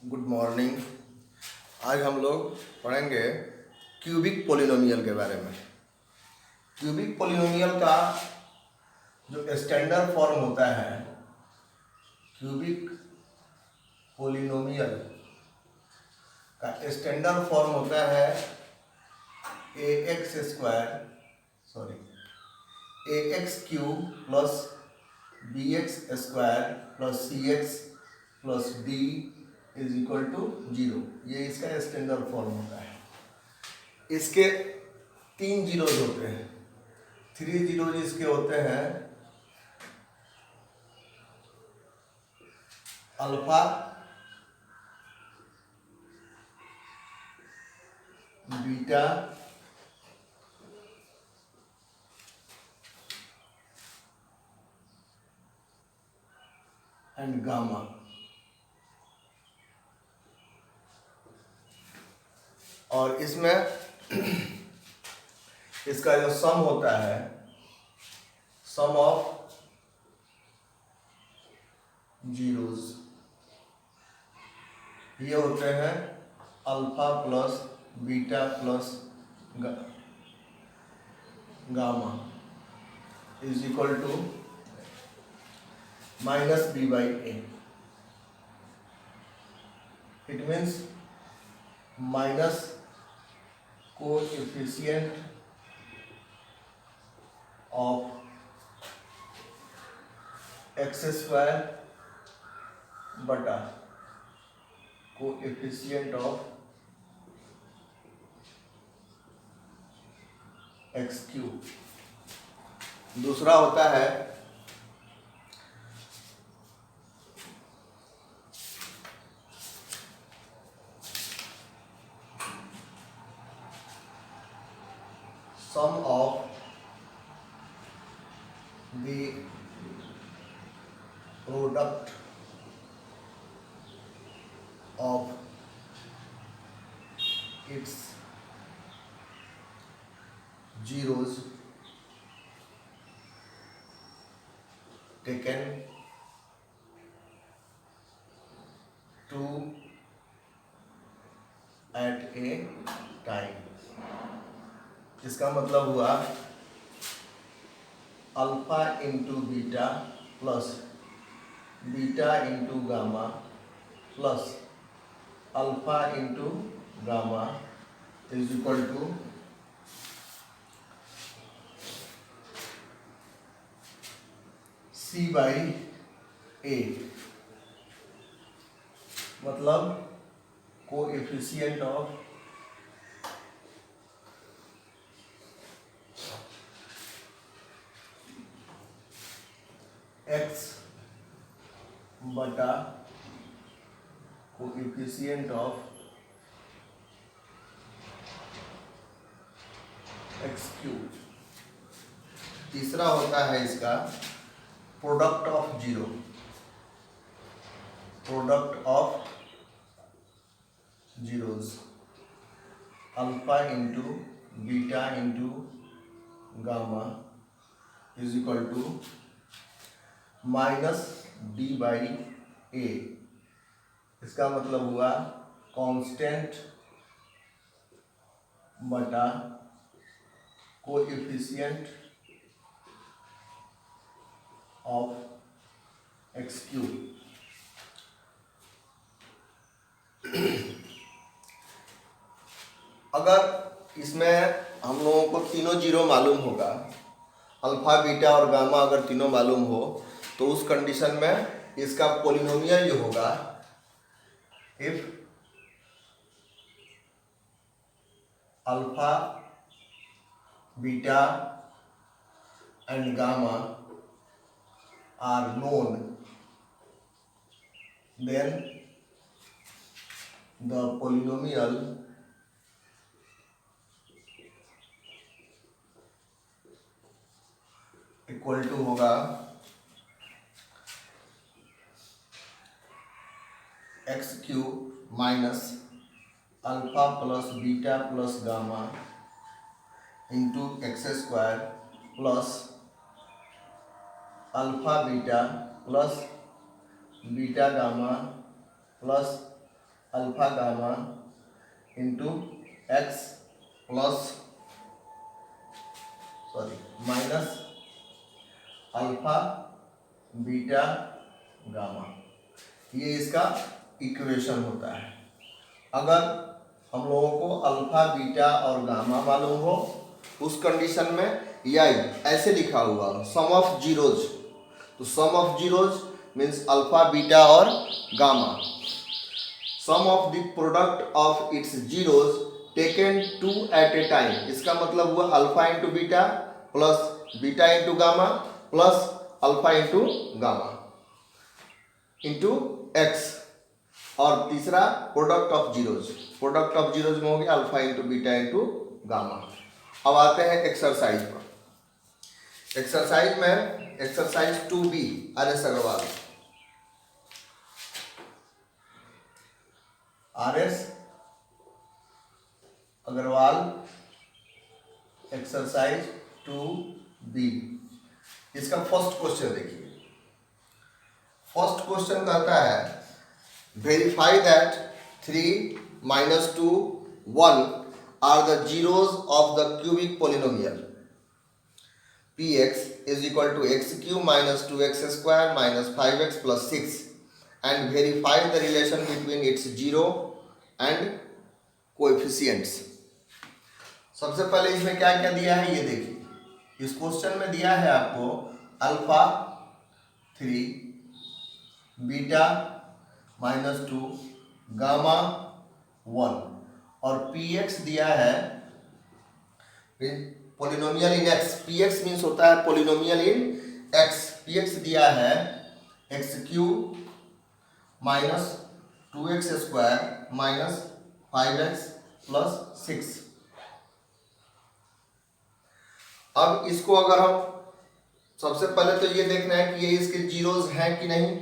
Good morning. आज हम लोग पढ़ेंगे क्यूबिक पोलिनोमियल के बारे में। क्यूबिक पोलिनोमियल का जो स्टैंडर्ड फॉर्म होता है, क्यूबिक पोलिनोमियल का स्टैंडर्ड फॉर्म होता है a x cube plus b x square plus c x plus d is equal to 0। ये इसका स्टैंडर्ड फॉर्म होता है। इसके 3 जीरोज होते हैं। 3 जीरोज इसके होते हैं अल्फा, बीटा, एंड गामा। और इसमें इसका जो सम होता है, सम ऑफ जीरोज, ये होते हैं alpha plus beta plus gamma is equal to minus B by A. It means minus coefficient of X square बटा कोएफिशिएंट ऑफ एक्स क्यूब। दूसरा होता है sum of the product of its zeros taken two at a time। इसका मतलब हुआ alpha into beta plus beta into gamma plus alpha into gamma is equal to c by a. मतलब coefficient of x बटा coefficient of x cube. तीसरा होता है इसका product of zero, product of zeros, alpha into beta into gamma is equal to minus d by a. इसका मतलब हुआ constant बटा कोएफिशिएंट ऑफ एक्स क्यूब। अगर इसमें हम लोगों को तीनों जीरो मालूम होगा, अल्फा बीटा और गामा अगर तीनों मालूम हो, तो उस कंडीशन में इसका पोलिनोमियल जो होगा, if alpha beta and gamma are known, then the polynomial equal to होगा x cube minus alpha plus beta plus gamma into x square plus alpha beta plus beta gamma plus alpha gamma into x plus minus alpha beta gamma, ये इसका equation होता है। अगर हम लोगों को alpha beta और गामा मालूम हो, उस कंडीशन में यही ऐसे लिखा हुआ सम ऑफ जीरोज, तो sum of zeros means alpha beta और gamma, sum of the product of its zeros taken two at a time. इसका मतलब हुआ alpha into beta plus beta into gamma plus alpha into gamma into x, और तीसरा product of zeros, product of zeros में हो गया alpha into beta into gamma. अब आते हैं एक्सरसाइज पर। एक्सरसाइज में exercise 2B R S. Agarwal, R S. Agarwal exercise 2B, इसका फर्स्ट क्वेश्चन देखिए। फर्स्ट क्वेश्चन कहता है verify that 3 minus 2 1 are the zeros of the cubic polynomial px is equal to x cube minus 2x square minus 5x plus 6 and verify the relation between its zero and coefficients। सबसे पहले इसमें क्या क्या दिया है ये देखिए। इस क्वेश्चन में दिया है आपको अल्फा 3 बीटा -2 गामा 1 और px दिया है पोलिनोमियल इन x। px मीन्स होता है पोलिनोमियल इन x। px दिया है x cube minus 2x square minus 5x plus 6। अब इसको अगर हम सबसे पहले तो ये देखना है कि ये इसके जीरोज हैं कि नहीं।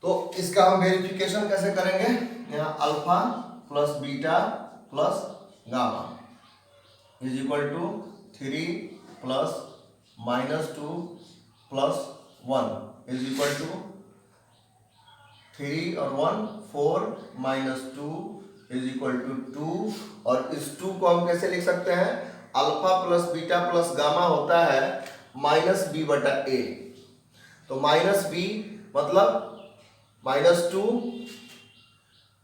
तो इसका हम वेरिफिकेशन कैसे करेंगे, यहाँ alpha plus beta plus gamma is equal to 3 plus -2 plus 1 is equal to 3 और 1 4 -2 इज इक्वल टू 2। और इस 2 को हम कैसे लिख सकते हैं, alpha plus beta plus gamma होता है -b/a। तो -b मतलब -2,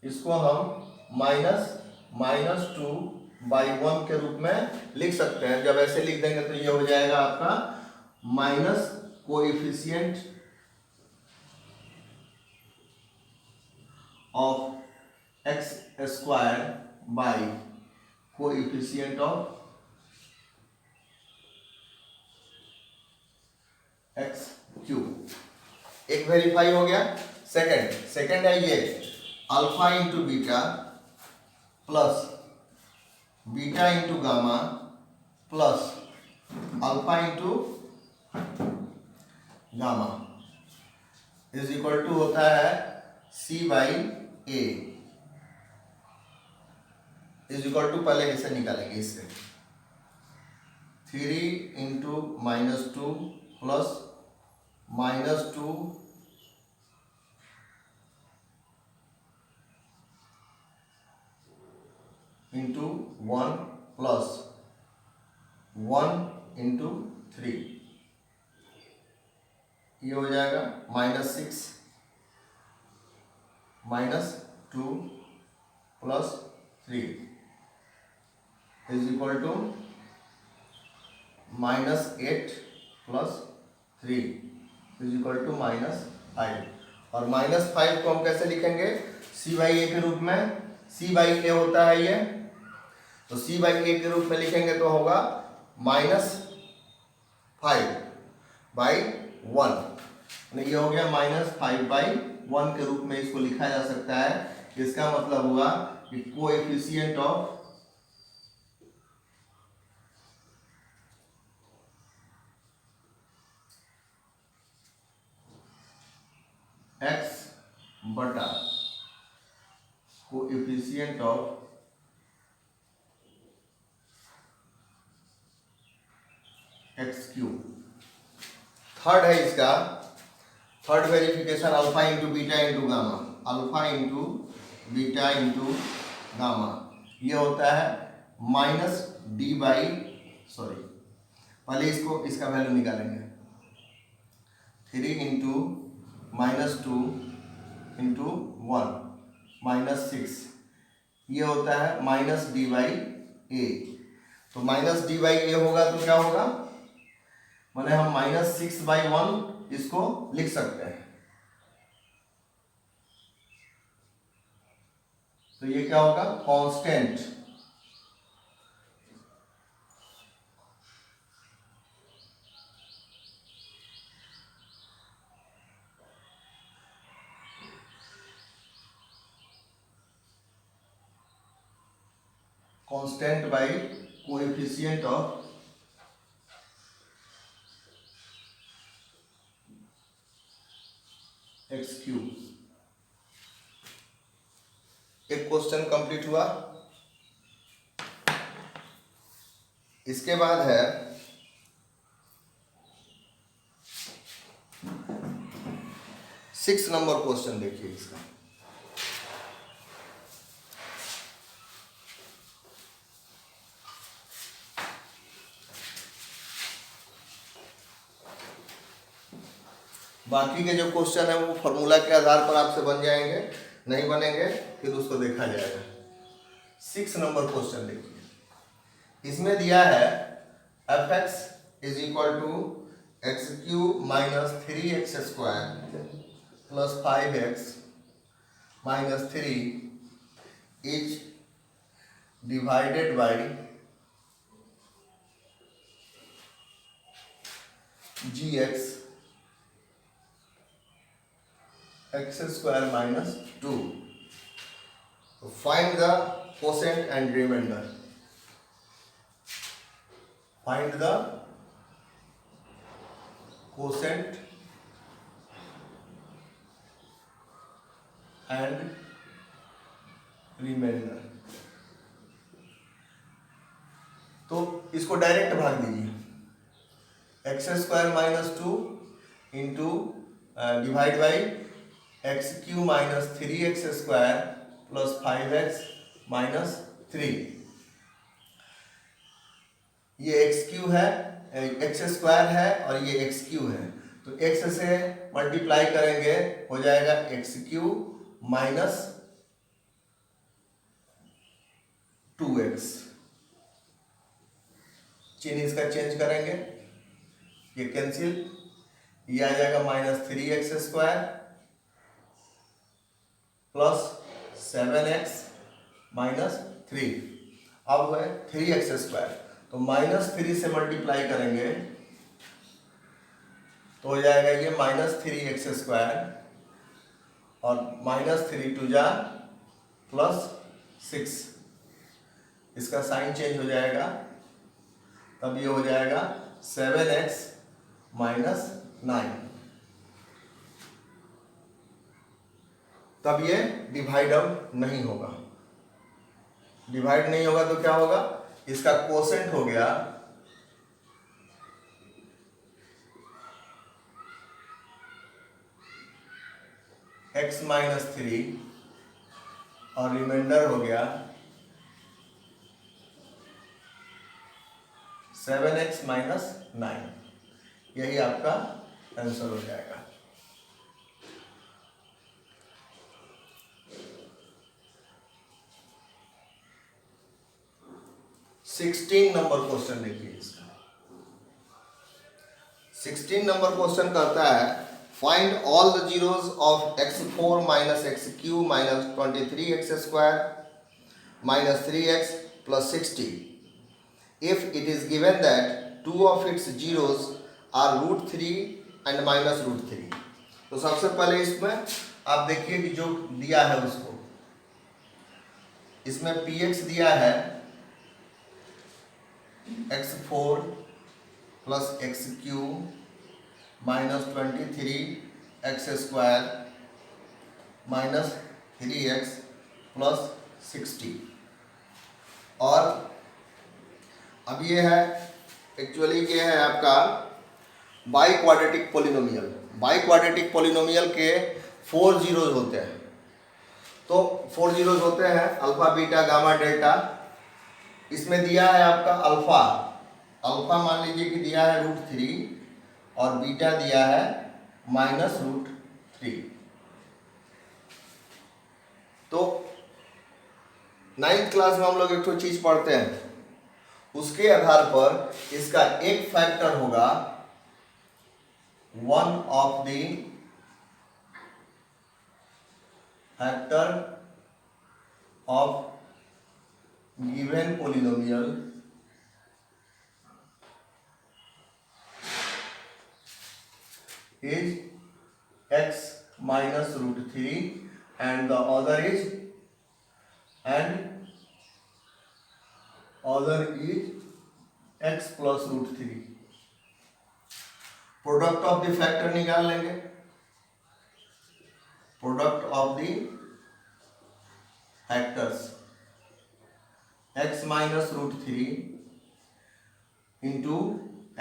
इसको हम -2/1 के रूप में लिख सकते हैं। जब ऐसे लिख देंगे तो ये हो जाएगा आपका minus coefficient of x square by coefficient of x cube. एक वेरीफाई हो गया। सेकंड है ये alpha into beta plus beta into gamma plus alpha into gamma is equal to होता है c/a इज इक्वल टू, पहले इसे निकालेंगे इससे 3 into -2 plus -2 into 1 plus 1 into 3, ये हो जाएगा -6 -2 plus 3 is equal to -8 plus 3 is equal to -5। और -5 को हम कैसे लिखेंगे, c/a के रूप में। c/a होता है ये, तो c/a के रूप में लिखेंगे तो होगा -5/1, ये हो गया -5/1 के रूप में इसको लिखा जा सकता है। इसका मतलब हुआ कि कोएफिशिएंट ऑफ x बटा coefficient of x cube. Third है इसका third verification alpha into beta into gamma, alpha into beta into gamma, ये होता है माइनस डी बाई, सॉरी पहले इसको इसका वैल्यू निकालेंगे, 3 इंटू -2 इंटू 1 -6, ये होता है माइनस डी बाई ए। तो माइनस डी बाई ए होगा तो क्या होगा, माने हम -6/1 इसको लिख सकते हैं। तो ये क्या होगा, constant constant by coefficient of x cube. एक क्वेश्चन कंप्लीट हुआ। इसके बाद है 6 नंबर क्वेश्चन, देखिए इसका। बाकी के जो क्वेश्चन है वो फॉर्मूला के आधार पर आपसे बन जाएंगे, नहीं बनेंगे फिर उसको देखा जाएगा। 6 नंबर क्वेश्चन देखिए, इसमें दिया है f(x) is equal to X cube minus 3x square plus 5x minus 3 is divided by gx x square minus 2. So find the quotient and remainder. Find the quotient and remainder. तो इसको direct भाग दीजिए, x square minus 2 into divide by x Q minus 3x square plus 5x minus 3। ये x Q है, x square है और ये x Q है, तो x से मल्टीप्लाई करेंगे हो जाएगा एक्स क्यू माइनस 2x। चिन्ह इसका चेंज करेंगे, ये कैंसिल, ये आ जाएगा minus 3x square plus 7x minus 3। अब है 3x स्क्वायर, तो -3 से मल्टीप्लाई करेंगे तो हो जाएगा ये -3x स्क्वायर और -3 टू जा +6, इसका साइन चेंज हो जाएगा, तब ये हो जाएगा 7x माइनस 9। तब ये डिवाइड अब नहीं होगा, डिवाइड नहीं होगा तो क्या होगा, इसका कोसेंट हो गया x माइनस 3 और रिमाइंडर हो गया 7x माइनस 9। यही आपका आंसर हो जाएगा। सिक्सटीन नंबर क्वेश्चन देखिए इसका। 16 नंबर क्वेश्चन कहता है find all the zeros of x4 minus x Q minus 23x square minus 3x plus 60 if it is given that two of its zeros are √3 and minus √3। तो सबसे पहले इसमें आप देखिए कि जो दिया है उसको, इसमें px दिया है x4 plus x Q minus 23x square minus 3x plus 60। और अब ये है एक्चुअली ये है आपका by quadratic polynomial. By quadratic polynomial के 4 जीरोज होते हैं। तो 4 जीरोज होते हैं, अल्फा बीटा गामा डेल्टा। इसमें दिया है आपका अल्फा, अल्फा मान लीजिए कि दिया है √3 और बीटा दिया है -√3। तो 9th क्लास में हम लोग एक तो चीज पढ़ते हैं, उसके आधार पर इसका एक फैक्टर होगा one of the factor of given polynomial is x minus √3 and the other is x plus √3। Product of the factor निकाल लेंगे, product of the factors x minus √3 into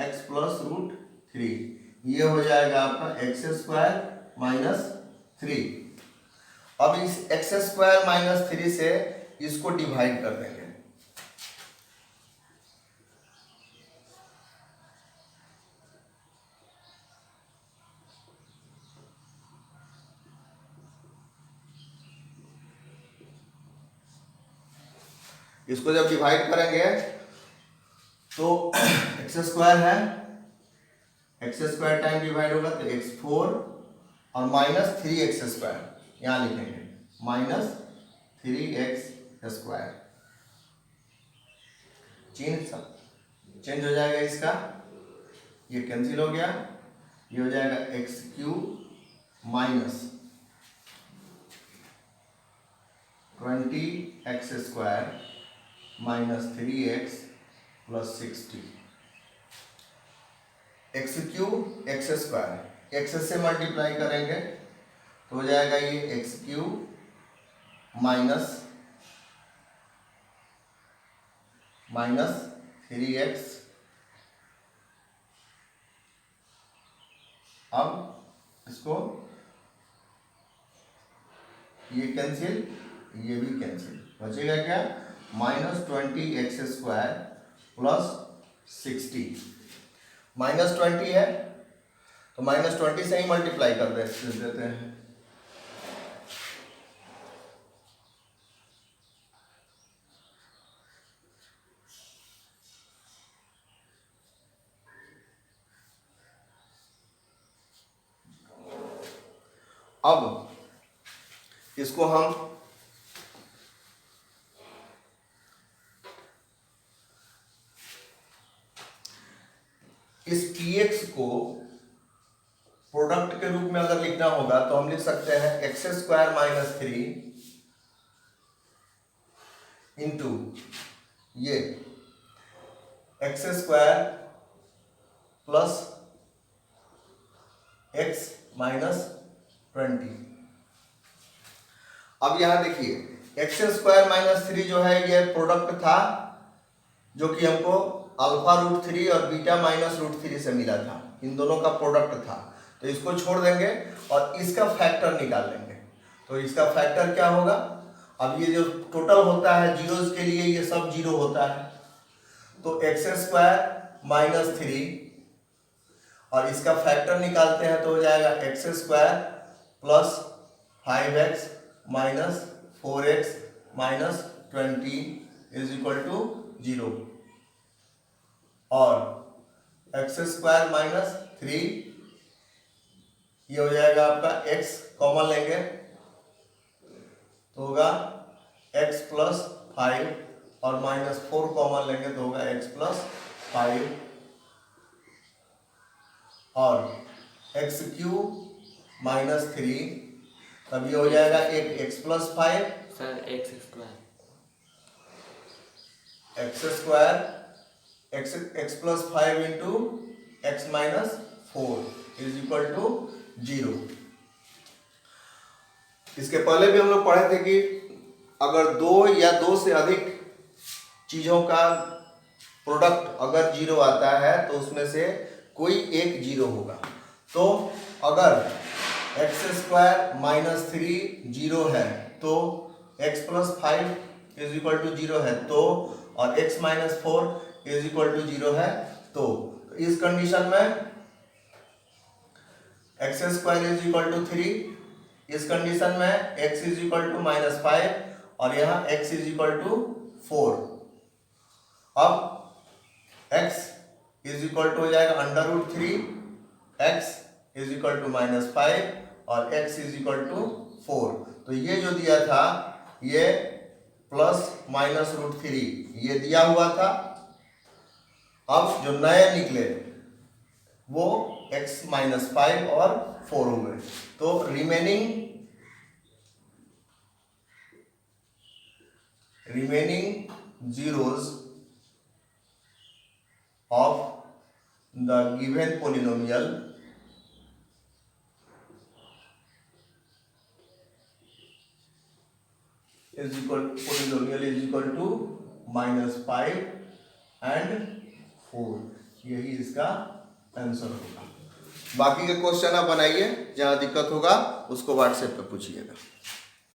x plus √3, ये हो जाएगा आपका x² - 3। अब इस x² - 3 से इसको डिवाइड कर देंगे। इसको जब डिवाइड करेंगे तो x² है, x² टाइम डिवाइड होगा तो x4 और -3x², यहां लिखेंगे -3x²। चिन्ह चेंज हो जाएगा इसका, ये कैंसिल हो गया, ये हो जाएगा x³ minus 20x² minus 3x plus 60। x³ x² x से मल्टीप्लाई करेंगे तो हो जाएगा ये x³ माइनस 3x। अब इसको ये कैंसिल, ये भी कैंसिल, बचेगा क्या -20x² प्लस 60। -20 है तो -20 से ही मल्टीप्लाई कर देते हैं। अब इसको हम इस px को प्रोडक्ट के रूप में अगर लिखना होगा तो हम लिख सकते हैं x² - 3 इंटू ये x² प्लस x माइनस 20। अब यहां देखिए x² - 3 जो है ये प्रोडक्ट था जो कि हमको अल्फा √3 और बीटा -√3 से मिला था, इन दोनों का प्रोडक्ट था। तो इसको छोड़ देंगे और इसका फैक्टर निकाल लेंगे। तो इसका फैक्टर क्या होगा, अब ये जो टोटल होता है जीरोज के लिए ये सब जीरो होता है, तो x² - 3 और इसका फैक्टर निकालते हैं तो हो जाएगा x² plus 5x minus 4x minus 20 is equal to 0 और x² - 3 ये हो जाएगा आपका x कॉमन लेंगे तो होगा x प्लस 5 और -4 कॉमन लेंगे तो होगा x प्लस 5 और x³ - 3 तब ये हो जाएगा एक x plus 5 sir x² x plus 5 into x minus 4 is equal to 0। इसके पहले भी हम लोग पढ़े थे कि अगर दो या दो से अधिक चीजों का प्रोडक्ट अगर 0 आता है तो उसमें से कोई एक 0 होगा। तो अगर एक्स स्क्वायर माइनस 3 जीरो है तो x plus 5 is equal to zero है तो, और x minus 4 is equal to zero है तो इस कंडीशन में x square is equal to 3, इस कंडीशन में x is equal to minus 5 और यहाँ x इज इक्वल टू 4। अब x इज इक्वल टू हो जाएगा under root 3, x is equal to minus 5 और x इज इक्वल टू 4। तो ये जो दिया था ये प्लस माइनस रूट 3 ये दिया हुआ था। अब जो नए निकले वो x माइनस 5 और 4 हो गए। तो remaining zeros of the given polynomial is equal to minus 5 and 4। यही इसका आंसर होगा। बाकी के क्वेश्चन आप बनाइए, जहां दिक्कत होगा उसको व्हाट्सएप पे पूछिएगा।